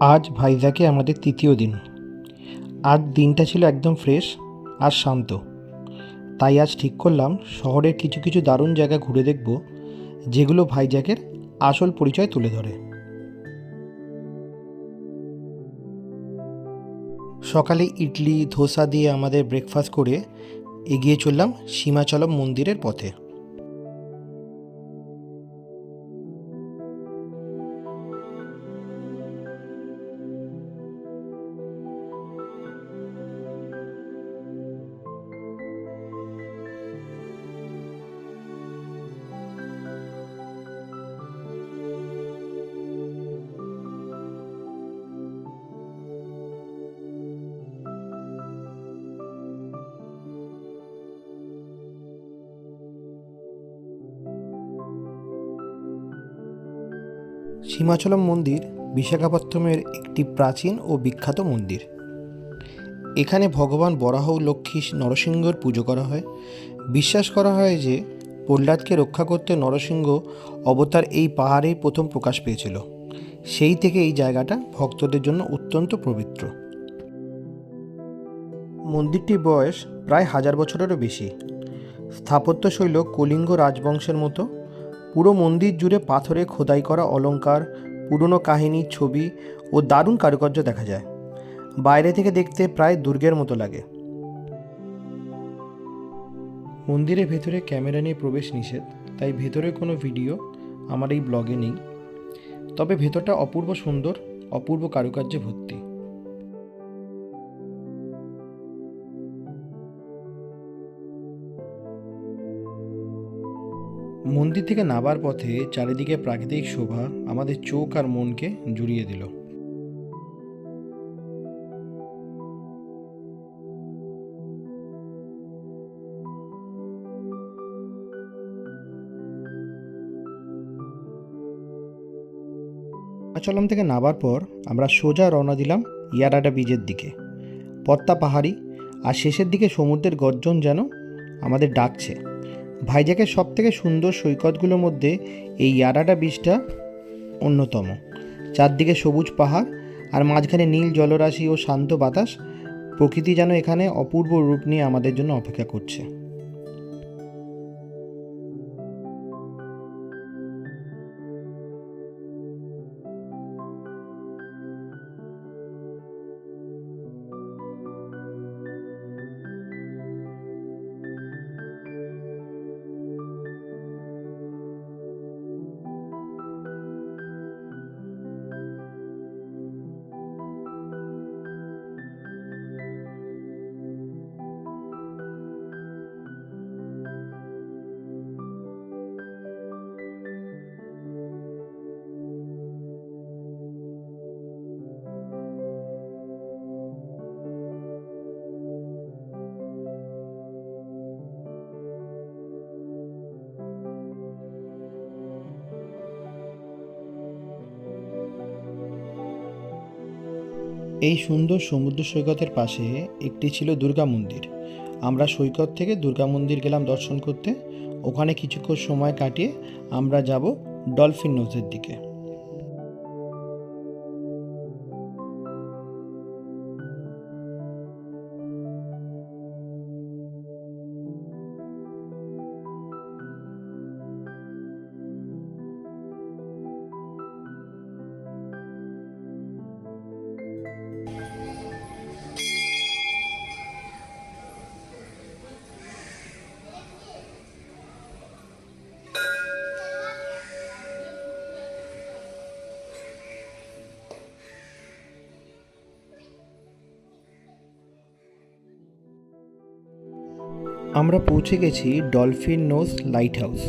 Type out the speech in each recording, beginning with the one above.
আজ ভাইজ্যাগে আমাদের তৃতীয় দিন। আজ দিনটা ছিল একদম ফ্রেশ আর শান্ত। তাই আজ ঠিক করলাম শহরের কিছু কিছু দারুণ জায়গা ঘুরে দেখব, যেগুলো ভাইজ্যাগের আসল পরিচয় তুলে ধরে। সকালে ইডলি ধোসা দিয়ে আমাদের ব্রেকফাস্ট করে এগিয়ে চললাম সীমাচলম মন্দিরের পথে। সীমাচলম মন্দির বিশাখাপত্তনমের একটি প্রাচীন ও বিখ্যাত মন্দির। এখানে ভগবান বরাহ লক্ষ্মী নরসিংহর পুজো করা হয়। বিশ্বাস করা হয় যে প্রহ্লাদকে রক্ষা করতে নরসিংহ অবতার এই পাহাড়েই প্রথম প্রকাশ পেয়েছিল। সেই থেকে এই জায়গাটা ভক্তদের জন্য অত্যন্ত পবিত্র। মন্দিরটির বয়স প্রায় 1000 বছরেরও বেশি। স্থাপত্যশৈল কলিঙ্গ রাজবংশের মতো। পুরো মন্দির জুড়ে পাথরে খোদাই করা অলংকার, পুরনো কাহিনী, ছবি ও দারুণ কারুকার্য দেখা যায়। বাইরে থেকে দেখতে প্রায় দুর্গের মতো লাগে। মন্দিরের ভেতরে ক্যামেরা নিয়ে প্রবেশ নিষেধ, তাই ভেতরে কোনো ভিডিও আমার এই ব্লগে নেই। তবে ভেতরটা অপূর্ব সুন্দর, অপূর্ব কারুকার্যে ভর্তি। মন্দির থেকে নামার পথে চারিদিকে প্রাকৃতিক শোভা আমাদের চোখ আর মনকে জুড়িয়ে দিল। হিমাচলম থেকে নামার পর আমরা সোজা রওনা দিলাম ইয়ারাডা বীচের দিকে। পদ্মা পাহাড়ি আর শেষের দিকে সমুদ্রের গর্জন যেন আমাদের ডাকছে। ভাইজ্যাগের সব থেকে সুন্দর সৈকতগুলোর মধ্যে এই ইয়ারাডা বীচটা অন্যতম। চারদিকে সবুজ পাহাড় আর মাঝখানে নীল জলরাশি ও শান্ত বাতাস। প্রকৃতি যেন এখানে অপূর্ব রূপ নিয়ে আমাদের জন্য অপেক্ষা করছে। এই সুন্দর সমুদ্র সৈকতের পাশে একটি ছিল দুর্গা মন্দির। আমরা সৈকত থেকে দুর্গা মন্দির গেলাম দর্শন করতে। ওখানে কিছুক্ষণ সময় কাটিয়ে আমরা যাব ডলফিন নোজের দিকে। আমরা পৌঁছে গেছি ডলফিন নোজ লাইট হাউস।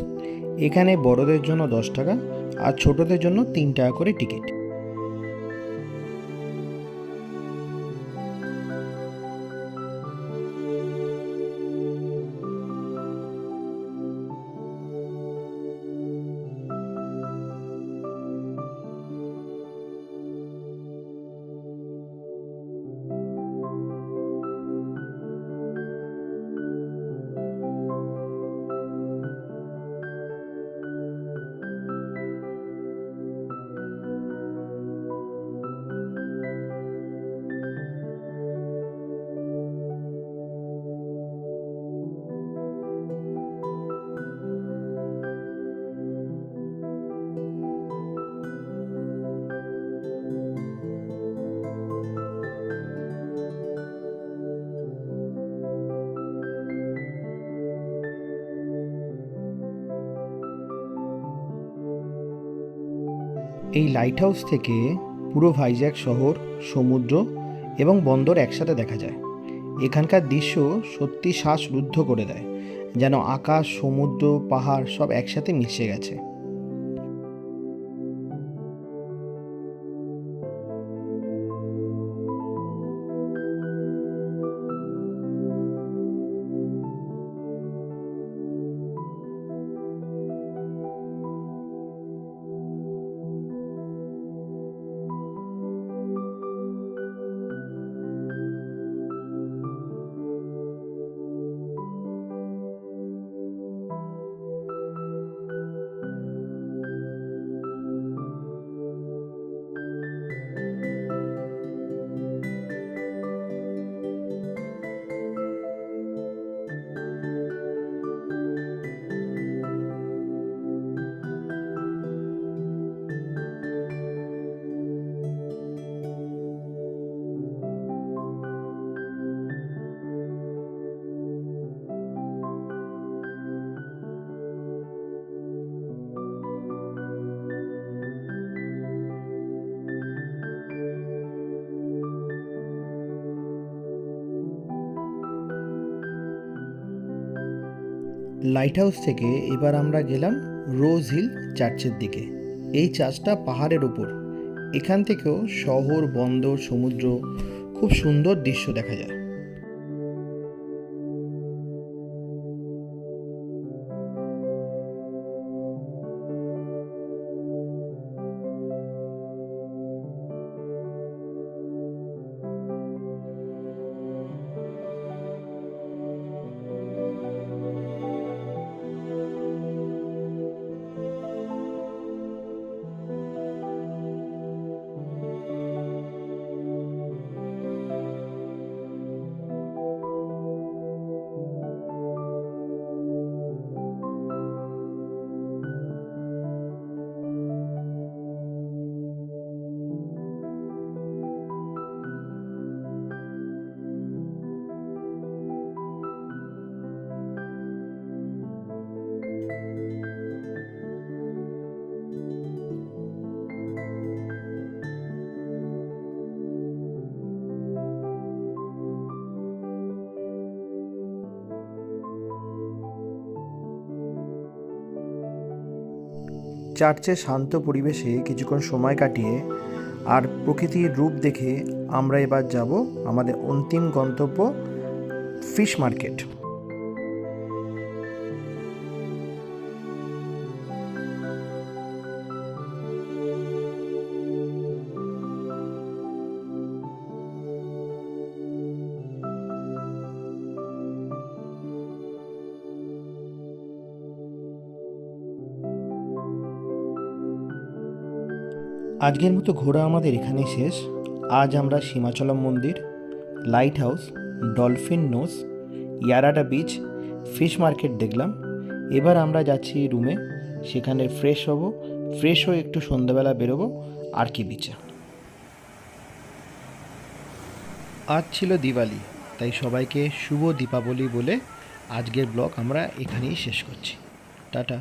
এখানে বড়দের জন্য 10 টাকা আর ছোটদের জন্য 3 টাকা করে টিকিট। এই লাইট হাউস থেকে পুরো ভাইজ্যাগ শহর, সমুদ্র এবং বন্দর একসাথে দেখা যায়। এখানকার দৃশ্য সত্যি শ্বাসরুদ্ধ করে দেয়, যেন আকাশ, সমুদ্র, পাহাড় সব একসাথে মিশে গেছে। লাইট হাউস থেকে এবার আমরা গেলাম রোজ হিল চার্চের দিকে। এই চার্চটা পাহাড়ের উপর। এখান থেকেও শহর, বন্দর, সমুদ্র খুব সুন্দর দৃশ্য দেখা যায়। চার্চের শান্ত পরিবেশে কিছুক্ষণ সময় কাটিয়ে আর প্রকৃতির রূপ দেখে আমরা এবার যাব আমাদের অন্তিম গন্তব্য, ফিশ মার্কেট। আজকের মতো ঘোরা আমাদের এখানেই শেষ। আজ আমরা সীমাচলম মন্দির, light house, dolphin nose, Yarada beach, fish market দেখলাম। এবার আমরা যাচ্ছি রুমে, সেখানে ফ্রেশ হব, ফ্রেশ হয়ে একটু সন্ধ্যাবেলা বেরোবো আর কি বিচে। আজ ছিল দিওয়ালি, তাই সবাইকে শুভ দীপাবলি বলে আজকের ব্লগ আমরা এখানেই শেষ করছি। টাটা।